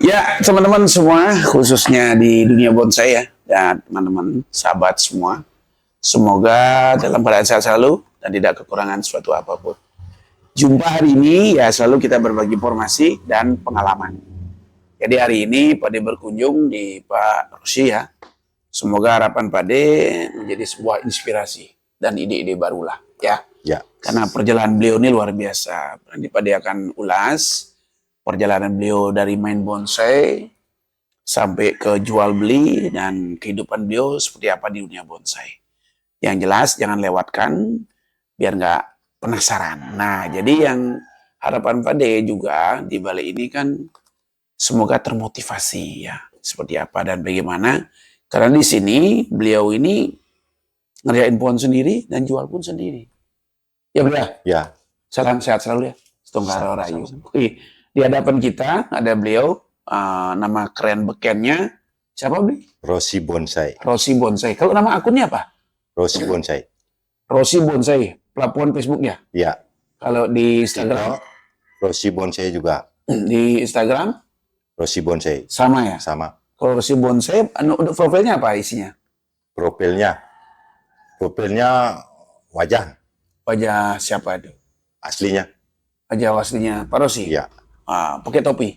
Ya, teman-teman semua, khususnya di dunia bonsai ya, dan teman-teman, sahabat semua, semoga dalam keadaan sehat selalu dan tidak kekurangan suatu apapun. Jumpa hari ini ya selalu kita berbagi informasi dan pengalaman. Jadi hari ini Pak De berkunjung di Pak Rosi ya. Semoga harapan Pak De menjadi sebuah inspirasi dan ide-ide barulah ya. Ya. Karena perjalanan beliau ini luar biasa. Nanti Pak De akan ulas perjalanan beliau dari main bonsai sampai ke jual beli dan kehidupan beliau seperti apa di dunia bonsai. Yang jelas jangan lewatkan biar nggak penasaran. Nah, jadi yang harapan Pak De juga di balik ini kan semoga termotivasi ya seperti apa dan bagaimana. Karena di sini beliau ini ngerjain pohon sendiri dan jual pun sendiri. Ya benar. Ya. Salam sehat selalu ya. Setungkara Rayu. Di hadapan kita ada beliau, nama keren bekennya siapa Bli? Rosi Bonsai. Rosi Bonsai. Kalau nama akunnya apa? Rosi Bonsai. Rosi Bonsai. Pelabuhan Facebooknya? Ya. Kalau di Instagram? Rosi Bonsai juga. Di Instagram? Rosi Bonsai. Sama ya? Sama. Kalau Rosi Bonsai, profilnya apa isinya? Profilnya wajah. Wajah siapa itu? Aslinya. Wajah aslinya Pak Rosi? Iya. Pakai topi?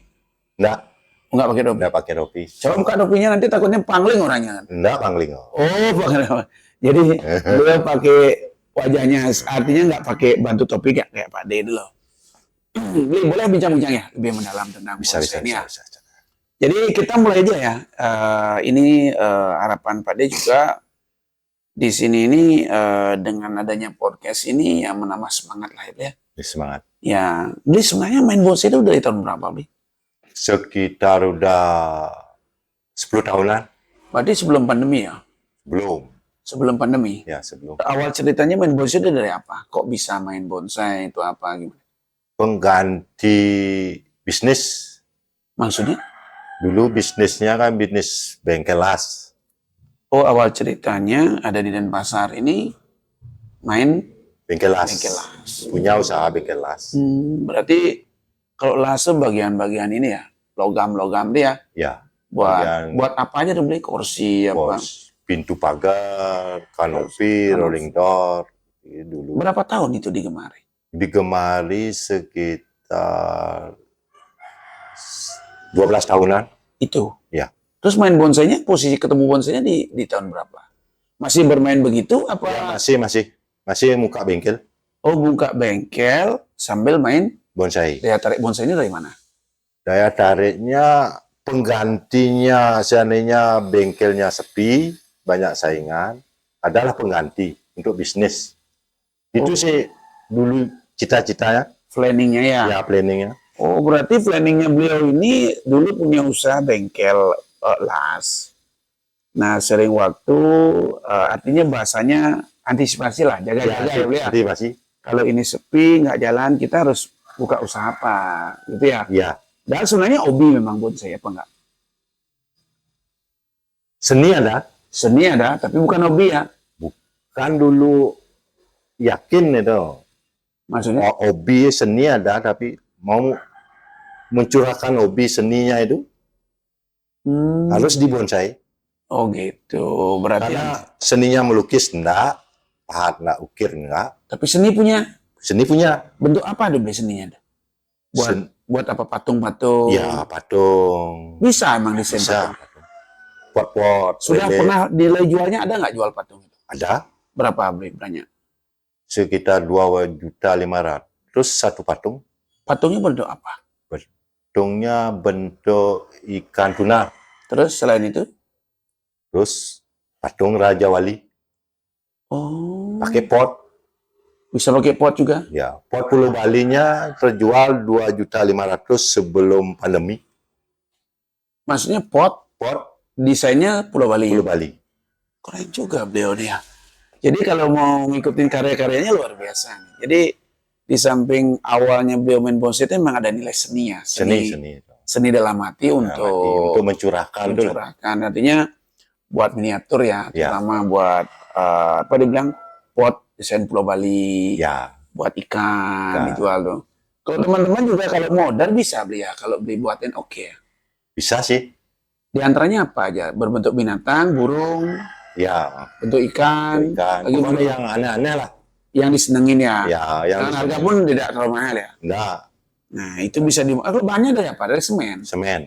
Enggak Enggak pakai topi? Enggak pakai topi. Coba buka topinya nanti takutnya pangling orangnya. Enggak pangling. Oh, pangling. Jadi beliau pakai wajahnya, artinya nggak pakai bantu topi kayak Pak De dulu. Boleh bincang-bincang ya lebih mendalam tentang Bisa. ini ya. Jadi kita mulai aja ya. Ini harapan Pak De juga di sini ini dengan adanya podcast ini yang menambah semangat lah ya. Semangat. Ya, Beli sebenarnya main bonsai itu dari tahun berapa, Beli? Sekitar udah 10 tahunan. Berarti sebelum pandemi ya? Belum. Sebelum pandemi? Ya, sebelum. Awal ceritanya main bonsai itu dari apa? Kok bisa main bonsai itu apa gimana? Pengganti bisnis. Maksudnya? Dulu bisnisnya kan bisnis bengkel las. Oh, awal ceritanya ada di Denpasar ini main Bengkel las. Punya usaha bengkel las. Berarti kalau las bagian-bagian ini ya, logam-logam dia. Ya. Buat apa aja tuh Beli? Kursi apa? Pintu pagar, kanopi, rolling door. Dulu. Berapa tahun itu digemari? Digemari sekitar 12 tahunan. Itu? Ya. Terus main bonsainya, posisi ketemu bonsainya di tahun berapa? Masih bermain begitu apa? Ya, masih muka bengkel. Oh, buka bengkel sambil main bonsai. Daya tarik bonsai ini dari mana? Daya tariknya penggantinya, seandainya bengkelnya sepi, banyak saingan, adalah pengganti untuk bisnis. Itu sih dulu cita-citanya. Planningnya ya? Ya, planningnya. Oh, berarti planningnya beliau ini dulu punya usaha bengkel las. Nah, sering waktu, artinya bahasanya antisipasi lah, jaga-jaga ya beliau. Antisipasi. Kalau ini sepi, nggak jalan, kita harus buka usaha apa, gitu ya? Iya. Dan sebenarnya hobi memang bonsai apa enggak? Seni ada. Seni ada, tapi bukan hobi ya? Bukan dulu yakin itu. Maksudnya? Hobi seni ada, tapi mau mencurahkan hobi seninya itu harus di bonsai. Oh gitu, berarti karena seninya melukis enggak, pahat enggak, ukir enggak. Tapi seni punya. Seni punya. Bentuk apa ada beli seninya? Buat apa patung-patung? Ya, patung. Bisa emang desain patung. Pot-pot. Sudah pernah nilai jualnya ada nggak jual patung itu? Ada. Berapa beli banyak? Sekitar 2.500.000 satu patung. Patungnya bentuk apa? Patungnya bentuk ikan tuna. Terus selain itu? Terus patung Raja Wali. Oh. Pakai pot. Bisa pakai pot juga? Ya, pot Pulau Balinya terjual 2.500.000 sebelum pandemi. Maksudnya pot? Pot. Desainnya Pulau Bali? Pulau Bali. Keren juga beliau dia. Jadi kalau mau ngikutin karya-karyanya luar biasa. Jadi di samping awalnya beliau main bonsai itu memang ada nilai seni ya. Seni dalam hati untuk mencurahkan. Artinya buat miniatur ya, terutama buat apa dibilang pot desain Pulau Bali, buat ikan dijual tuh. Kalau teman-teman juga kalau modal bisa beli ya, kalau beli buatin oke. Bisa sih. Di antaranya apa aja? Berbentuk binatang, burung, Ya, bentuk ikan, ikan. lagi Pokoknya burung. yang aneh-aneh lah. Yang disenengin ya. Ya, yang Dan harga disenengin. pun tidak terlalu mahal ya. Enggak, Nah, itu bisa di bahannya dari apa? Dari semen. semen.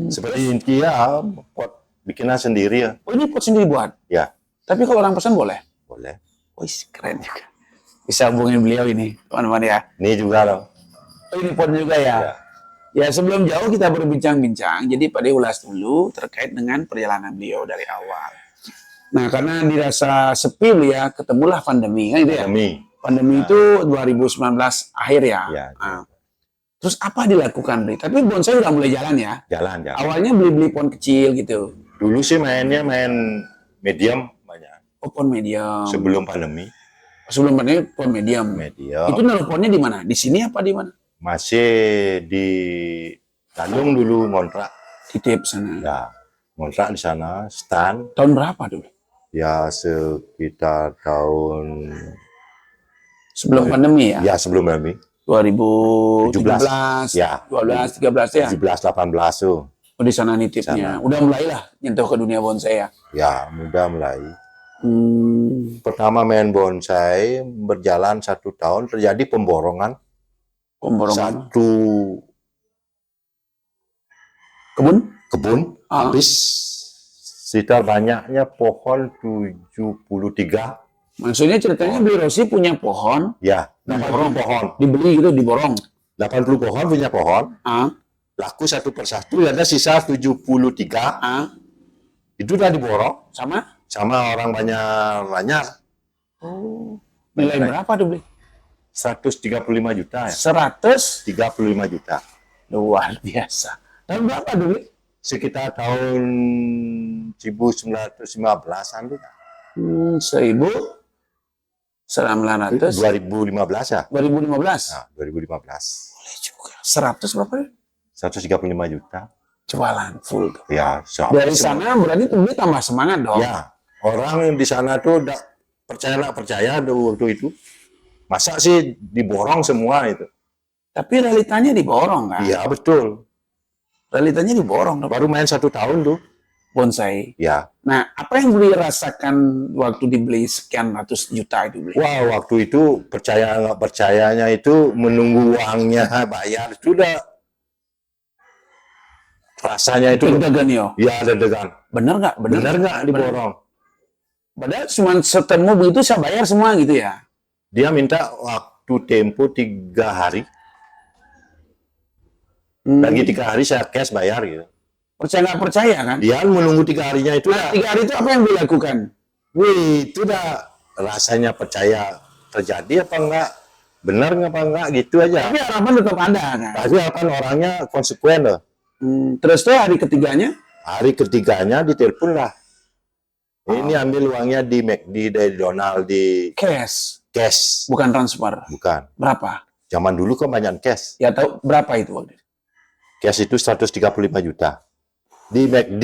Seperti Terus, inti ya, pot bikinan sendiri ya. oh ini pot sendiri buat. Ya, Tapi kalau orang pesan boleh. boleh. Wih, keren juga. Bisa hubungin beliau ini, teman-teman ya. Ini juga loh. Oh, ini pot juga ya. Ya. Ya, sebelum jauh kita berbincang-bincang. Jadi Pak De ulas dulu terkait dengan perjalanan beliau dari awal. Nah, karena dirasa sepi beliau, ketemulah pandemi kan itu ya. Pandemi Nah. itu 2019 akhir ya. Ya. Nah, terus apa dilakukan beli? Tapi bonsai udah mulai jalan ya. Jalan. Awalnya beli-beli pohon kecil gitu. Dulu sih mainnya main medium banyak. Oh, pohon medium. Sebelum pandemi, Sebelum pandemi pohon medium. Itu naruh pohonnya di mana? Di sini apa di mana? masih di Tanjung dulu ngontrak. Titip sana. Ya, ngontrak di sana, stand. Tahun berapa dulu? Ya sekitar tahun Sebelum pandemi ya? ya sebelum pandemi. 2017, Ya. 12, 13 ya? 17 18 tuh. Oh, di sana nitipnya. Udah mulailah nyentuh ke dunia bonsai ya? Ya, mudah mulai. Hmm, Pertama main bonsai berjalan 1 tahun terjadi pemborongan pemborongan. satu Kebun? kebun Ah. habis sekitar banyaknya pohon 73 Maksudnya ceritanya Beli Rosi punya pohon, ya Diborong. 80 pohon dibeli gitu, diborong. 80 pohon punya pohon Ah, laku satu persatu ada sisa 73 ah, itu udah diborong sama? sama orang banyak Oh, nilai berapa tuh beli? 135 juta ya 100? 35 juta Luar biasa. Tahun berapa dulu? sekitar tahun 1915-an tuh 1900? 2015 ya 2015? nah 2015 Boleh juga. 100 berapa? 135 juta Jualan full tuh. ya Dari sana berarti tuh beli tambah semangat dong. ya orang yang di sana tuh udah percaya nggak percaya waktu itu masa sih diborong semua itu Tapi realitanya diborong kan? iya betul Realitanya diborong dong. baru main 1 tahun tuh Bonsai. ya Nah, apa yang beli rasakan waktu dibeli sekian ratus juta itu beli? wah waktu itu percaya nggak percayanya itu menunggu uangnya bayar sudah rasanya itu Deg-degan yo. ya deg-degan Bener nggak? benar nggak diborong Padahal cuma setemu begitu saya bayar semua gitu ya. dia minta waktu tempo 3 hari lagi 3 hari saya cash bayar gitu Percaya nggak percaya kan? dia menunggu 3 harinya itu Nah, 3 hari itu apa yang dilakukan? wih itu dah rasanya percaya terjadi apa enggak benar nggak apa enggak gitu aja Tapi harapan tetap ada kan? pasti akan orangnya konsekuen loh Terus tuh hari ketiganya, hari ketiganya ditelepon lah ini ambil uangnya di McD dari Donald di cash, cash bukan transfer. bukan Berapa? zaman dulu kan banyak cash Ya tahu berapa itu waktu itu? cash itu 135 juta di McD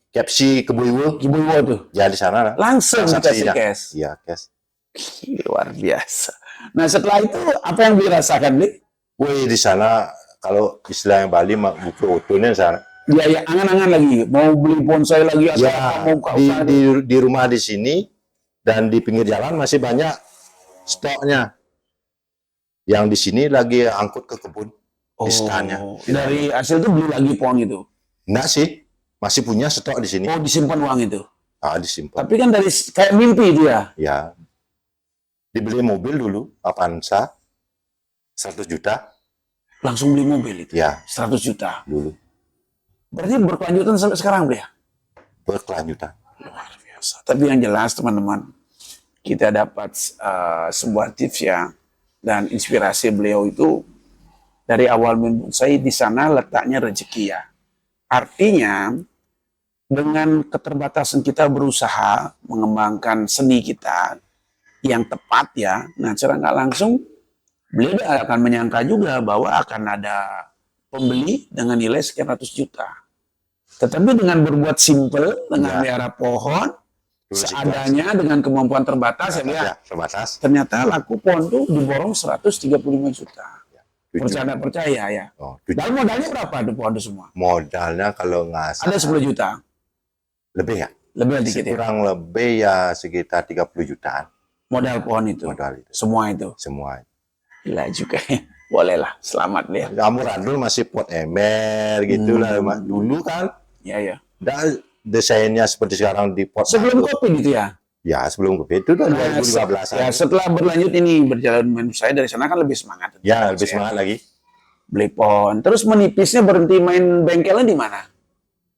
Kepsi Keboiwo Ibu-ibu tuh. ya di sana lah Langsung dikasih transaksinya. cash. Iya cash Luar biasa. Nah setelah itu apa yang dirasakan nih? wih di sana kalau istilahnya Bali mah buku utuhnya di sana Dia ya angan-angan lagi mau beli bonsai lagi atau ya apa, mau buka di, usaha di rumah di sini dan di pinggir jalan masih banyak stoknya yang di sini lagi angkut ke kebun di standnya. Dari hasil itu beli lagi pohon itu. Enggak sih masih punya stok di sini Oh disimpan uang itu. disimpan Tapi kan dari kayak mimpi dia. ya dibeli mobil dulu Avanza 100 juta Langsung beli mobil itu. ya 100 juta. dulu Berarti berkelanjutan sampai sekarang dia. berkelanjutan Luar biasa. Tapi yang jelas teman-teman, kita dapat sebuah tips ya dan inspirasi beliau itu dari awal main bonsai di sana letaknya rezeki ya. Artinya dengan keterbatasan kita berusaha mengembangkan seni kita yang tepat ya. Nah, secara nggak langsung beliau akan menyangka juga bahwa akan ada pembeli dengan nilai sekian ratus juta. Tetapi dengan berbuat simple, dengan melihara pohon, seadanya dengan kemampuan terbatas ya, ya terbatas ternyata laku pohon tuh diborong 135 juta. Percaya nggak percaya ya. Oh, Dan modalnya berapa tuh pohon itu semua? modalnya kalau nggak Ada salah 10 juta. lebih ya, Lebih dikit ya. kurang lebih ya sekitar 30 jutaan Modal pohon itu. modal itu Semua itu. semua. Gila juga. Boleh lah. Selamat dia. Kamu Randul masih pot ember gitulah dulu kan. Ya ya. Dan desainnya seperti sekarang di pot Sebelum batu. COVID itu ya. Ya sebelum COVID itu udah Nah, 2015 ya, setelah berlanjut ini berjalan main saya dari sana kan lebih semangat. Ya lebih semangat lagi. Beli pohon. Terus menipisnya berhenti main bengkelnya di mana?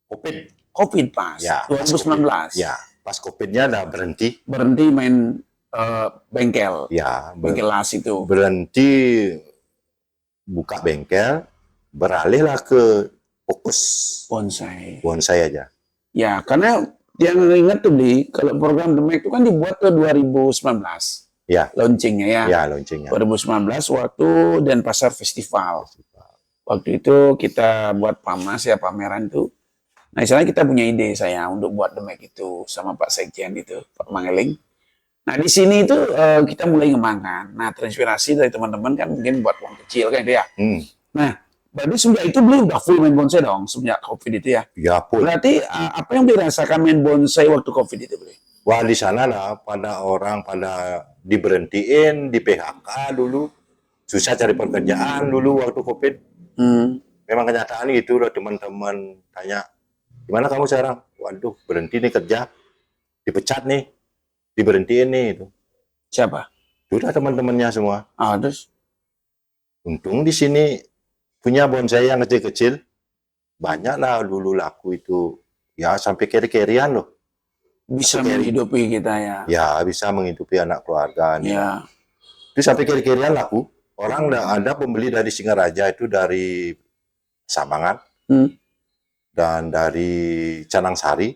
COVID. COVID pas. Ya, 2019. Ya pas COVID-nya udah berhenti. Berhenti main bengkel. Ya Bengkel las itu. berhenti buka bengkel, beralihlah ke fokus Bonsai. bonsai aja. Ya, karena yang ingat tuh beli kalau program The Mac itu kan dibuat ke 2019. Ya. Launchingnya ya. Ya launchingnya. 2019 waktu Denpasar Festival. Waktu itu kita buat PAMAS ya, pameran itu. Nah, misalnya kita punya ide saya untuk buat The Mac itu sama Pak Sekjen itu, Pak Mangeling. Nah, di sini itu kita mulai ngembangkan. Nah, terinspirasi dari teman-teman kan mungkin buat uang kecil kan itu ya. Nah, berarti sejak itu beli udah full main bonsai dong sejak COVID itu ya. Ya full. Berarti apa yang dirasakan main bonsai waktu COVID itu beli? Wah di sana lah pada orang pada diberhentiin, di PHK dulu, susah cari pekerjaan dulu waktu COVID. Memang kenyataan gitu, udah teman-teman tanya, gimana kamu sekarang? Waduh, berhenti nih kerja, dipecat nih, diberhentiin nih itu. Siapa? Sudah teman-temannya semua. Terus? Untung di sini punya bonsai yang kecil-kecil, banyak lah dulu laku itu, ya sampai keri-kerian loh. Bisa menghidupi kita ya. Ya bisa menghidupi anak keluarga. Ya. Itu sampai keri-kerian laku. Orang ada pembeli dari Singaraja itu dari Samangan dan dari Canangsari.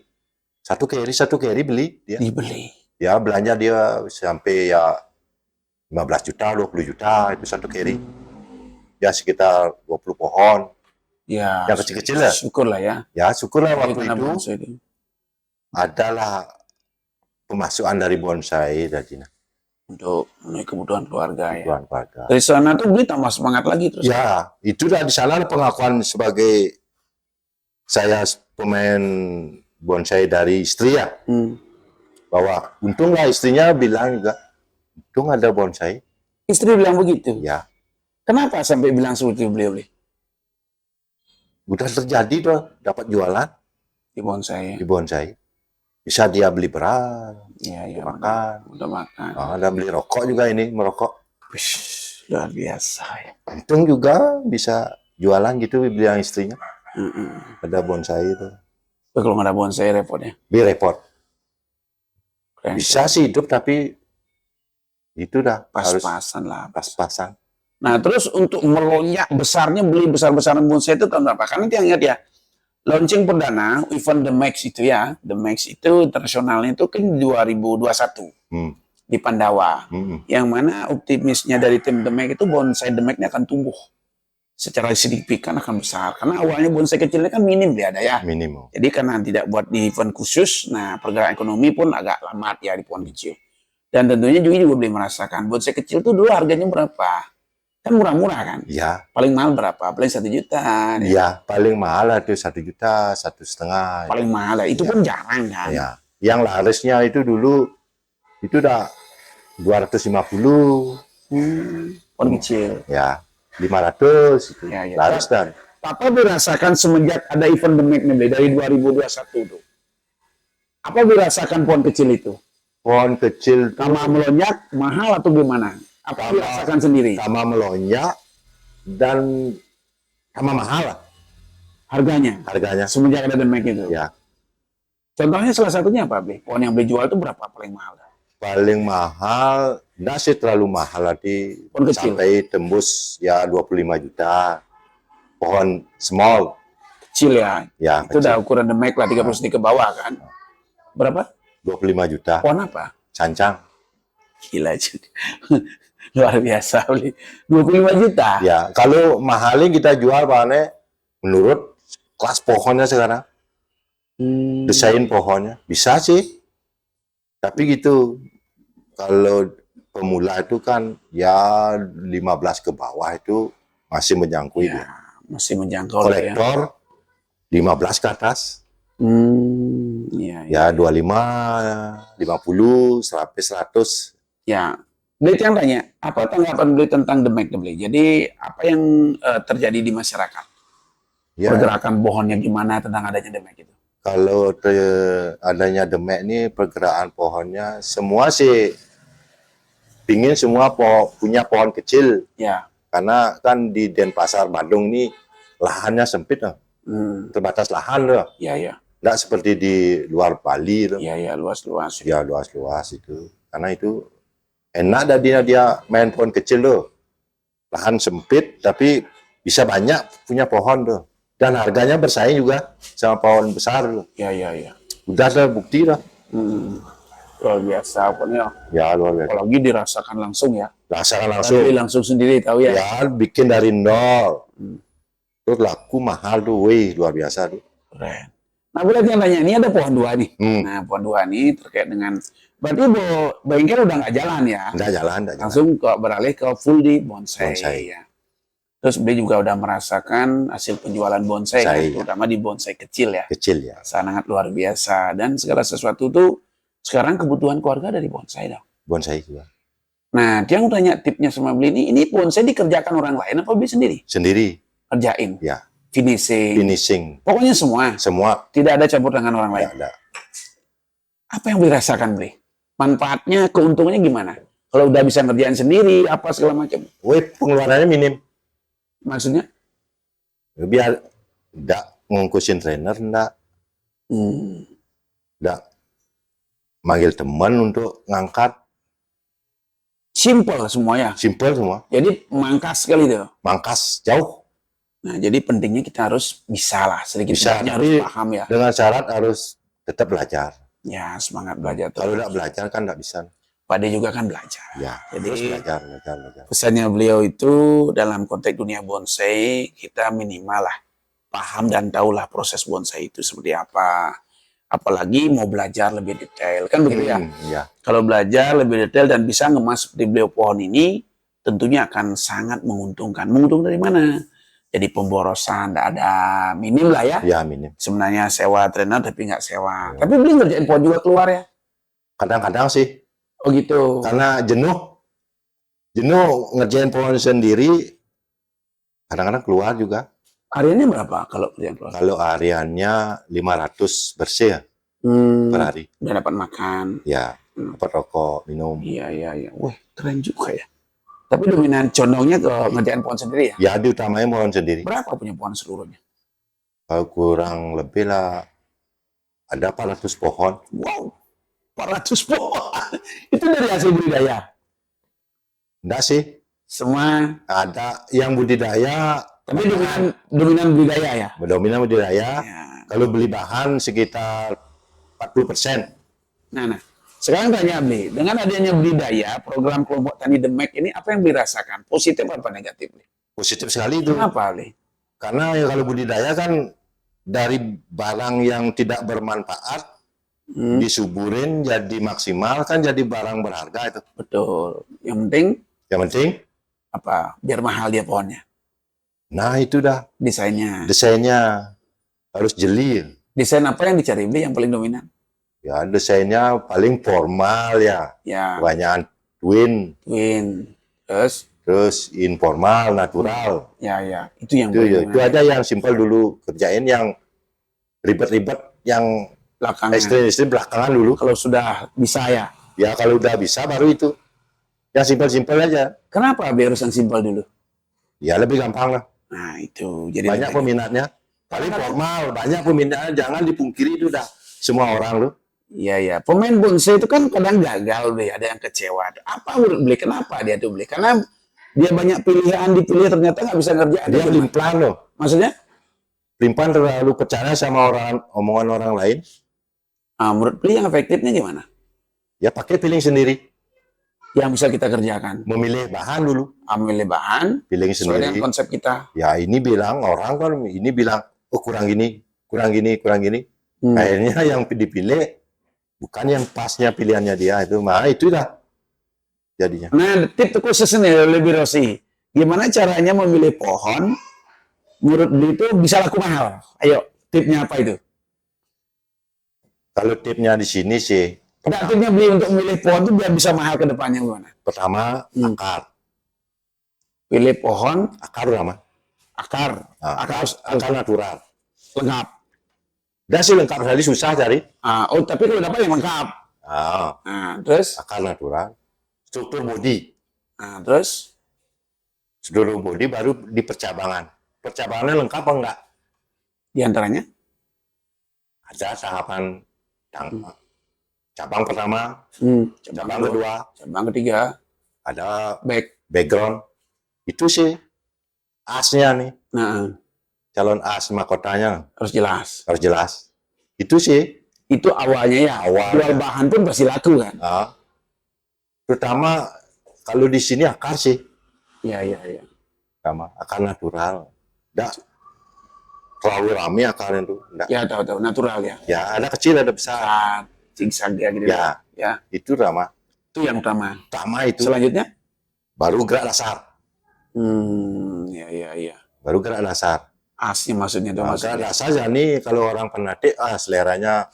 Satu keri beli dia. Dibeli. Ya belanja dia sampai ya 15 juta, 20 juta itu satu keri. Ya sekitar 20 pohon. Ya. Yang kecil-kecil ya. Syukurlah ya. Ya syukurlah waktu itu. Adalah pemasukan dari bonsai dari untuk memenuhi kebutuhan keluarga ya. Keluarga. Dari sana tuh beli tambah semangat lagi terus. Ya, itu dari sana pengakuan sebagai saya pemain bonsai dari istri ya. Bahwa untunglah istrinya bilang juga, untung ada bonsai. Istri bilang begitu? Ya. Kenapa sampai bilang seperti beliau? Udah terjadi tuh, dapat jualan. Di bonsai. Di bonsai. Bisa dia beli beras, ya, makan. Udah makan. Ada beli rokok juga ini, merokok. Luar biasa ya. Untung juga bisa jualan gitu, bilang istrinya. Ada bonsai itu. Kalau nggak ada bonsai repot ya? Repot. Bisa sih hidup, tapi itu dah. Pas-pasan lah. Pas-pasan. Nah terus untuk melonjak besarnya, beli besar-besaran bonsai itu tahun berapa? Karena yang ingat ya, launching perdana event The Max itu ya, The Max itu internasionalnya itu kan 2021 di Pandawa, yang mana optimisnya dari tim The Max itu bonsai The Max-nya akan tumbuh secara signifikan, akan besar. Karena awalnya bonsai kecilnya kan minim dia ada ya. Minimum. Jadi karena tidak buat di event khusus, nah pergerakan ekonomi pun agak lambat ya di pohon kecil. Dan tentunya juga boleh merasakan bonsai kecil itu dulu harganya berapa? Kan murah-murah kan? Ya. Paling mahal berapa? Paling 1 juta. Ya, paling mahal itu 1 juta, 1,5. Paling mahal itu pun jarang kan? Ya. Yang larisnya itu dulu itu udah 250. Pohon kecil. Ya, 500 itu. Ya. Laris dan. Apa dirasakan semenjak ada event The Mac nih dari 2021 itu? Apa dirasakan pohon kecil itu? Pohon kecil sama melonjak, mahal atau gimana? Apa dirasakan sendiri? Sama melonjak dan sama mahal lah. Harganya? Harganya. Semenjak ada The Mac itu? Ya. Contohnya salah satunya apa, Bli? Pohon yang beli jual itu berapa paling mahal? Paling mahal, nggak sih terlalu mahal nanti. Sampai tembus ya 25 juta. Pohon small. Kecil ya? Ya, itu kecil. udah ukuran The Mac lah, 30 cm ke bawah kan? Berapa? 25 juta. Pohon apa? Cancang. Gila juga. Luar biasa beli 25 juta. Ya, kalau mahalnya kita jual bahannya menurut kelas pohonnya sekarang. Desain pohonnya bisa sih. Tapi gitu. Kalau pemula itu kan ya 15 ke bawah itu masih menjangkau Ya, dia. masih menjangkau lah ya. Kolektor 15 ke atas. Iya, Ya 25, 50, sampai 100. ya. Beli yang tanya, apa tanggapan beli tentang The Mac beli? Jadi apa yang terjadi di masyarakat? Ya, Pergerakan pohonnya gimana tentang adanya The Mac itu? kalau adanya demek ini pergerakan pohonnya semua sih pingin semua punya pohon kecil, Ya, karena kan di Denpasar Badung ini lahannya sempit loh. Terbatas lahan loh. ya, ya, Nggak seperti di luar Bali loh. ya, ya, luas-luas. Ya luas-luas itu. Karena itu enak dah dia main pohon kecil loh. Lahan sempit tapi bisa banyak punya pohon tuh. Dan harganya bersaing juga sama pohon besar loh. Ya, ya, ya. Udah ada bukti lah. Luar biasa pokoknya. Ya luar biasa. Apalagi dirasakan langsung ya. Rasakan langsung. Beli langsung sendiri tahu ya. Ya bikin dari nol. Terus laku mahal tuh, wih luar biasa tuh. Keren. Nah, boleh yang tanya, ini ada pohon dua nih. Hmm. Nah, pohon dua nih terkait dengan, berarti bengkel udah nggak jalan ya? Nggak jalan. Langsung beralih ke full di bonsai. Bonsai. Ya. Terus beli juga udah merasakan hasil penjualan bonsai, kan? Ya. Terutama di bonsai kecil ya. Kecil ya. Sangat luar biasa. Dan segala sesuatu tuh sekarang kebutuhan keluarga dari bonsai dong. Bonsai juga. Nah, dia tanya tipnya sama beli ini bonsai dikerjakan orang lain apa beli sendiri? Sendiri. Kerjain. Ya. Finishing. Finishing. Pokoknya semua. Semua Tidak ada campur tangan orang lain. nggak ada. Apa yang beli rasakan beli? Manfaatnya, keuntungannya gimana? Kalau udah bisa ngerjain sendiri, apa segala macam. Wih pengeluarannya minim. Maksudnya? Biar nggak ngungkusin trainer, nggak manggil teman untuk ngangkat. Simple semuanya. Simple semua. Jadi mangkas sekali tuh. Mangkas jauh. Nah, jadi pentingnya kita harus bisa lah. Sedikit Bisa, sedikitnya tapi harus paham ya. dengan syarat harus tetap belajar. Ya, semangat belajar tuh. Kalau nggak belajar kan nggak bisa. Pade juga kan belajar. Ya, Jadi terus belajar. pesannya beliau itu dalam konteks dunia bonsai, kita minimal lah paham dan tahulah proses bonsai itu seperti apa. Apalagi mau belajar lebih detail. Kan begitu ya? Ya. Kalau belajar lebih detail dan bisa ngemas seperti beliau pohon ini, tentunya akan sangat menguntungkan. Menguntungkan dari mana? Jadi pemborosan, tidak ada minim lah ya. Ya minim. Sebenarnya sewa trainer tapi nggak sewa. Tapi beli ngerjain pohon juga keluar ya? Kadang-kadang sih. Oh gitu. Karena jenuh ngerjain pohon sendiri, kadang-kadang keluar juga. Hariannya berapa kalau kerjaan keluar? Kalau hariannya 500 bersih ya, per hari. Udah dapat makan. Ya, dapat rokok, minum. Iya. Wih, keren juga ya. Tapi dominan condongnya ke ngerjain pohon sendiri ya? Ya, diutamanya pohon sendiri. Berapa punya pohon seluruhnya? Kalau kurang lebih lah, ada 400 pohon. Wow, 400 pohon. Itu dari hasil budidaya? Enggak sih, Semua. ada yang budidaya, Tapi dominan budidaya ya? dominan budidaya. Ya. Kalau beli bahan sekitar 40%. Nah. Sekarang tanya Bli, dengan adanya budidaya, program kelompok tani The Mac ini apa yang dirasakan? Positif apa negatif? Bli? Positif sekali itu. Kenapa Bli? Karena ya kalau budidaya kan dari barang yang tidak bermanfaat, disuburin jadi maksimal, kan jadi barang berharga itu. Betul. Yang penting Yang penting, apa? Biar mahal dia pohonnya. nah itu dah Desainnya. desainnya harus jeli. Desain apa yang dicari Bli yang paling dominan? Ya desainnya paling formal ya, Ya, kebanyakan twin, terus informal, natural. ya itu yang Itu, paling itu aja yang simpel dulu kerjain, yang ribet-ribet, yang belakangan. ekstrim belakangan dulu. Kalau sudah bisa ya. Ya kalau udah bisa baru itu. Yang simpel-simpel aja. Kenapa Bli harus yang simpel dulu? Ya lebih gampang lah. Nah itu. Jadi Banyak peminatnya. Paling formal, banyak peminatnya. Jangan dipungkiri itu dah semua orang loh. Iya. Pemain bonsai itu kan kadang gagal Bli, ada yang kecewa. Apa menurut Bli? Kenapa dia tuh Bli? Karena dia banyak pilihan dipilih ternyata nggak bisa ngerjain. Dia limplan loh. Maksudnya? Limplan terlalu percaya sama omongan orang lain. Menurut Bli yang efektifnya gimana? Ya pakai feeling sendiri. Yang bisa kita kerjakan. Memilih bahan dulu. Ambil bahan, Feeling sesuai dengan sendiri. konsep kita. Ya ini bilang orang kan, ini bilang oh kurang gini. Akhirnya yang dipilih bukan yang pasnya pilihannya dia itu. Nah itu dah jadinya. Nah, tip khusus nih lebih Rossi. Gimana caranya memilih pohon menurut Beli itu bisa laku mahal? Ayo, tipnya apa itu? Kalau tipnya di sini sih, Enggak, tipnya Beli untuk memilih pohon itu biar bisa mahal ke depannya gimana? pertama akar. Pilih pohon, Akar lama. akar, Nah, akar akar natural. lengkap. Udah sih lengkap sekali, susah cari. Oh, tapi kalau dapat yang lengkap. Ah, Terus? akar natural. Struktur bodi. Terus? Struktur bodi baru di percabangan. Percabangannya lengkap apa enggak? Di antaranya? Ada tahapan cabang pertama, cabang kedua, cabang ketiga, ada background. Itu sih asnya nih. Nah, Calon as mahkotanya harus jelas. harus jelas. Itu sih. Itu awalnya ya. Jual bahan pun pasti laku kan. Terutama kalau di sini akar sih. Iya. Sama akar natural. Enggak terlalu rame akarnya tuh. Enggak. Ya tahu natural ya. Ya ada kecil ada besar. Zigzag ya gitu. Ya. Itu ramah. Itu yang utama. Utama itu. Selanjutnya? Baru gerak dasar. Iya. Baru gerak dasar. Asnya maksudnya dong. Gerak dasar ya nih kalau orang penatik seleranya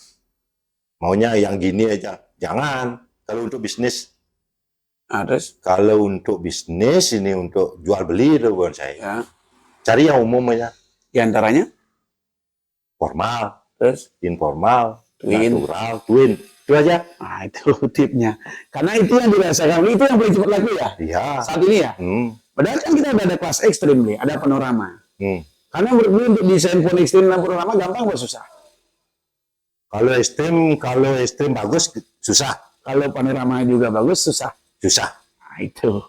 maunya yang gini aja. Jangan. Kalau untuk bisnis. Terus? Kalau untuk bisnis ini untuk jual beli itu bonsai. Ya. Cari yang umum aja. Di antaranya? Formal. Terus? Informal. Twin. Natural. Twin. Itu aja. Itu tipnya. Karena itu yang dirasakan. Itu yang paling cepat laku ya? Iya. Saat ini ya? Padahal kan kita udah ada kelas ekstrim nih. Ada panorama. Karena menurut gue untuk desain phone ekstrim dan panorama gampang atau susah? Kalau ekstrim bagus, susah. Kalau panorama juga bagus, susah. Susah. Nah, itu.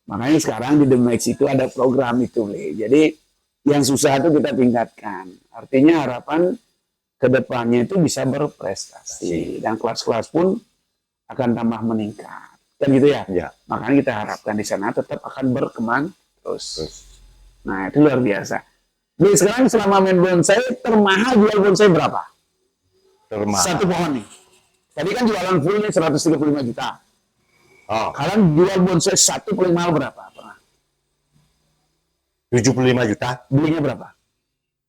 Makanya sekarang di The Max itu ada program itu, Ble. Jadi yang susah itu kita tingkatkan. Artinya harapan ke depannya itu bisa berprestasi. Dan kelas-kelas pun akan tambah meningkat. Kan gitu ya? Ya. Makanya kita harapkan di sana tetap akan berkembang terus. Nah, itu luar biasa. Ble, sekarang selama main bonsai, termahal jual bonsai berapa? Termahal. Satu pohon nih. Tadi kan jualan fullnya 135 juta. Kalian jual bonsai satu paling mahal berapa? Pernah? 75 juta. Belinya berapa?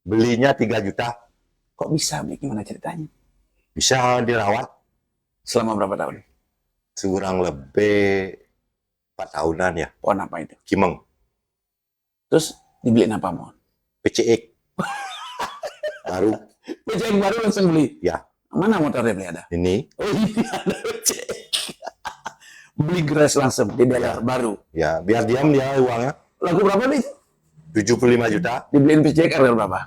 Belinya 3 juta. Kok bisa? Gimana ceritanya? Bisa dirawat. Selama berapa tahun? Kurang lebih 4 tahunan ya. Pohon apa itu? Kimeng. Terus dibeliin apa mohon? PCX. Baru. PCX baru langsung beli? Ya. Mana motornya beli ada? Ini. Oh ini ada PCX. Beli grass langsung di dealer baru. Ya, biar diam dia uangnya. Laku berapa nih? 75 juta. Dibeliin PCX harga berapa?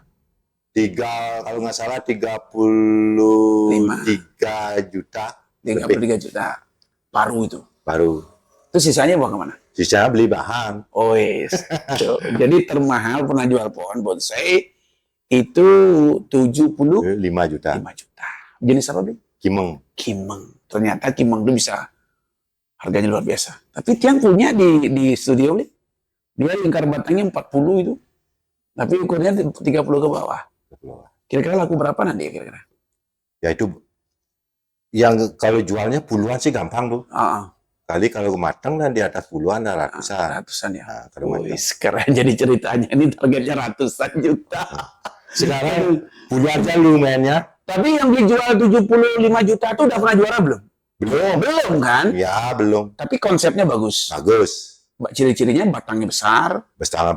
Kalau nggak salah 33 juta. 33 juta. Baru itu. Baru. Itu sisanya bawa kemana? Sisanya beli bahan. Oh yes. Jadi termahal pernah jual pohon bonsai itu 75 juta. Jenis apa, Bli? Kimeng. Ternyata Kimeng itu bisa harganya luar biasa. Tapi Tiang punya di studio, Bli. Dia lingkar batangnya 40 itu. Tapi ukurnya 30 ke bawah. Kira-kira laku berapa nanti kira-kira? Ya itu yang kalau jualnya puluhan sih gampang tuh. Kali kalau matang dan di atas puluhan ada ratusan. Ratusan ya. Nah, kalau keren jadi ceritanya ini targetnya ratusan juta. Sekarang puluhan aja lu mainnya. Tapi yang dijual 75 juta itu udah pernah juara belum? Belum kan? Ya, belum. Tapi konsepnya bagus. Ciri-cirinya batangnya besar. Besar.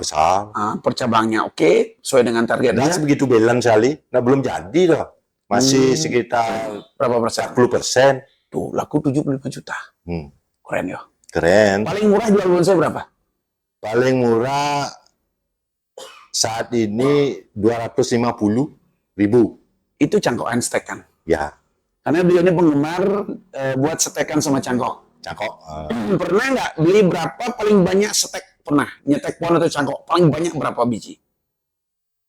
Percabangnya oke, sesuai dengan targetnya. Nah, sebegitu belan sekali. Nah, belum jadi loh. Masih sekitar berapa persen? 10%. Tuh, laku 75 juta. Keren ya. Keren. Paling murah jual bonsai berapa? Paling murah saat ini 250.000. Itu cangkokan stekan. Ya. Karena beliau ini penggemar buat stekan sama cangkok. Pernah nggak beli berapa paling banyak stek? Pernah nyetek pohon atau cangkok paling banyak berapa biji?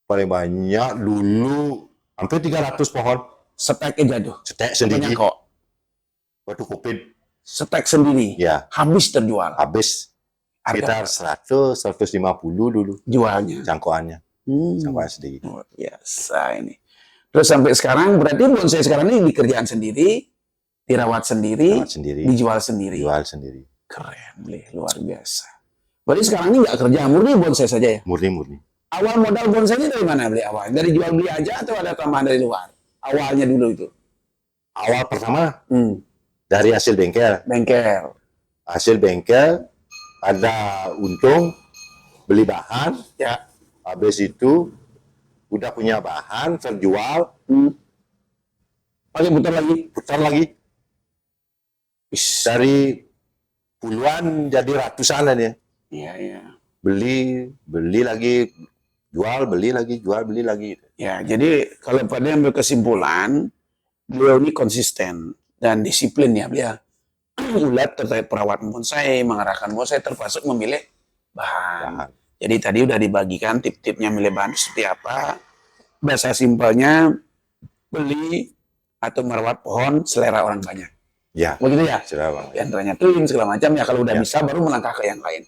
Paling banyak dulu hampir 300 pohon. Steknya jatuh. Stek sendiri. Cangkok. Waktu Covid. Stek sendiri. Ya. Habis terjual. Habis. Sekitar 100-150 dulu. Jualnya. Cangkokannya. Cangkokan sendiri. Luar biasa ini. Terus sampai sekarang berarti bonsai sekarang ini dikerjaan sendiri, dirawat sendiri, dijual sendiri. Jual sendiri. Keren, luar biasa. Berarti sekarang ini nggak kerja, murni bonsai saja ya? Murni. Awal modal bonsai ini dari mana beli awal? Dari jual beli aja atau ada tambahan dari luar? Awalnya dulu itu. Awal pertama Hmm, dari hasil bengkel. bengkel. Hasil bengkel, ada untung, beli bahan, Ya. habis itu udah punya bahan, terjual, Hmm. Pakai putar lagi. putar lagi. Wis. Dari puluhan jadi ratusan ya. Iya, iya. Beli lagi, jual, beli lagi, jual, beli lagi. Ya, jadi kalau pada ambil kesimpulan, beliau ini konsisten dan disiplin ya beliau. Ulat terkait perawatan bonsai, mengarahkan bonsai termasuk memilih bahan. Bahan. Jadi tadi udah dibagikan tip-tipnya milih bahan seperti apa. Bahasa simpelnya, beli atau merawat pohon selera orang banyak. Ya, Begitu ya? sudah bang. Di antaranya tuin segala macam ya, kalau udah Ya. bisa baru melangkah ke yang lain.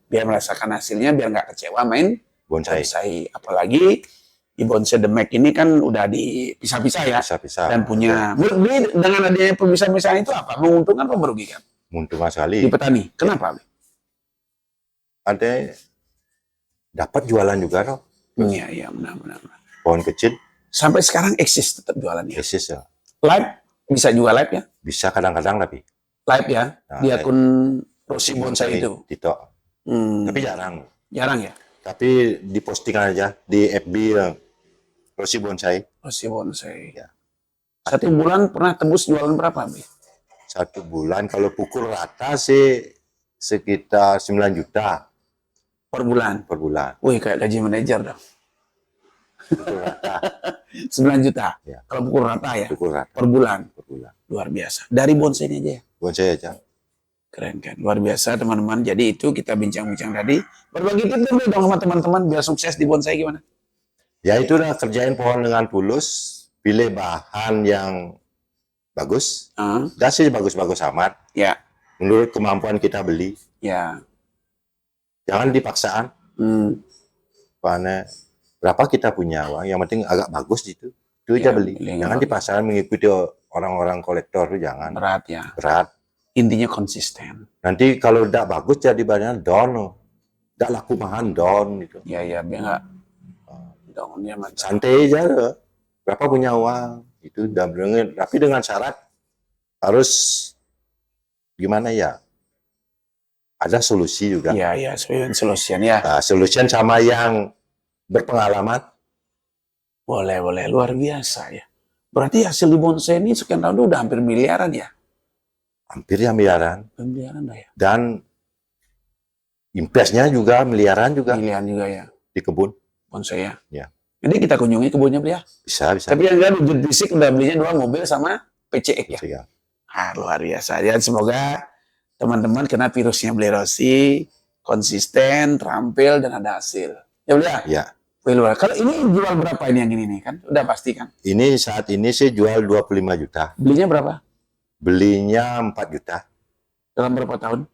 Biar merasakan hasilnya, biar nggak kecewa main Bonsai. bonsai. Apalagi di bonsai The Mac ini kan udah dipisah-pisah ya. Bisa-bisa. Dan punya, menurut Bli, dengan adanya pemisah-misahan itu apa? Menguntungkan atau merugikan? Menguntungkan Di sekali. petani. Kenapa? Bli? Ada dapat jualan juga loh. Iya, iya, benar-benar. Pohon kecil, Sampai sekarang eksis tetap jualannya. eksis ya. Live, bisa juga live ya? Bisa kadang-kadang tapi. Live ya, Nah, di live. akun Rossi Bonsai itu. Tito. Hmm, Tapi jarang. jarang ya? Tapi dipostingan aja di FB ya. Rossi Bonsai. Rossi Bonsai. Ya. Satu bulan pernah tembus jualan berapa, Bli? 1 bulan kalau pukul rata sih sekitar 9 juta Per bulan. per bulan. Wih, kayak gaji manajer dong. Pukul rata. 9 juta. Ya. Kalau pukul rata ya, Pukul rata per bulan. per bulan. Luar biasa. Dari bonsai ini aja ya. Bonsai aja. Keren kan. Luar biasa teman-teman. Jadi itu kita bincang-bincang tadi. Berbagi tips dulu dong sama teman-teman biar sukses di bonsai gimana? Ya itu udah kerjain pohon dengan tulus, pilih bahan yang bagus. Ah, Udah sih bagus-bagus amat. ya, Menurut kemampuan kita beli. ya. Jangan dipaksaan. Hmm, Karena berapa kita punya uang, yang penting agak bagus gitu. Itu aja Ya, beli. pilih yang Jangan di bagus. pasaran mengikuti orang-orang kolektor itu jangan. berat ya. Berat. Intinya konsisten. Nanti kalau udah bagus jadi banyak down loh. Udah laku mahal down gitu. Ya, ya, biar nggak daunnya mantap. Santai aja loh. Berapa punya uang itu udah bener. Tapi dengan syarat harus gimana ya? Ada solusi juga. Ya, ya, solution ya. Nah, solution sama yang berpengalaman. Boleh, boleh. Luar biasa ya. Berarti hasil di bonsai ini sekian tahun itu udah hampir miliaran ya? Hampir ya miliaran. Miliaran dah ya. Dan investnya juga miliaran juga Miliaran juga ya. di kebun. Bonsai ya. Ya. Jadi kita kunjungi kebunnya beli ya. Bisa. Tapi yang enggak wujud fisik udah belinya 2 mobil sama PCX ya. Bisa. Luar biasa. Dan semoga teman-teman kena virusnya Beli Rossi, konsisten, terampil, dan ada hasil. Ya udah. Ya. Wih, luar. Kalau ini jual berapa ini yang ini nih kan? Udah pasti kan? Ini saat ini sih jual 25 juta. Belinya berapa? Belinya 4 juta. Dalam berapa tahun?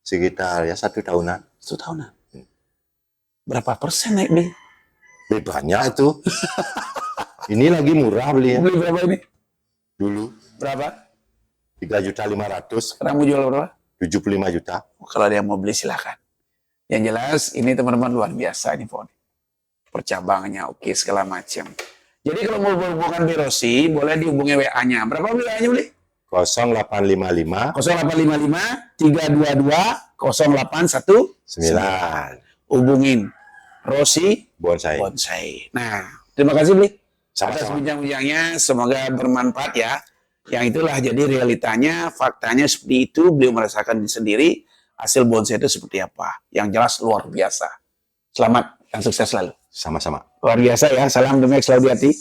Sekitar ya 1 tahunan. 1 tahunan. Berapa persen naik nih? Lebih banyak itu. Ini lagi murah belinya. Beli berapa ini? Dulu Berapa? 3.500.000, Sekarang mau jual berapa? 75 juta. Kalau ada yang mau beli silakan. Yang jelas ini teman-teman luar biasa ini pohon. Percabangannya oke segala macam. Jadi kalau mau berhubungan Beli Rossi boleh dihubungi WA-nya. Berapa WA-nya beli? 0855 0855 322 0819. 9 Hubungin Rossi bonsai. Bonsai. Nah, terima kasih Bli atas Sama-sama. bincang-bincangnya. Semoga bermanfaat ya. Yang itulah jadi realitanya, faktanya seperti itu. Beliau merasakan sendiri hasil bonsai itu seperti apa. Yang jelas luar biasa. Selamat dan sukses selalu. Sama-sama. Luar biasa ya. Salam Demek selalu di hati.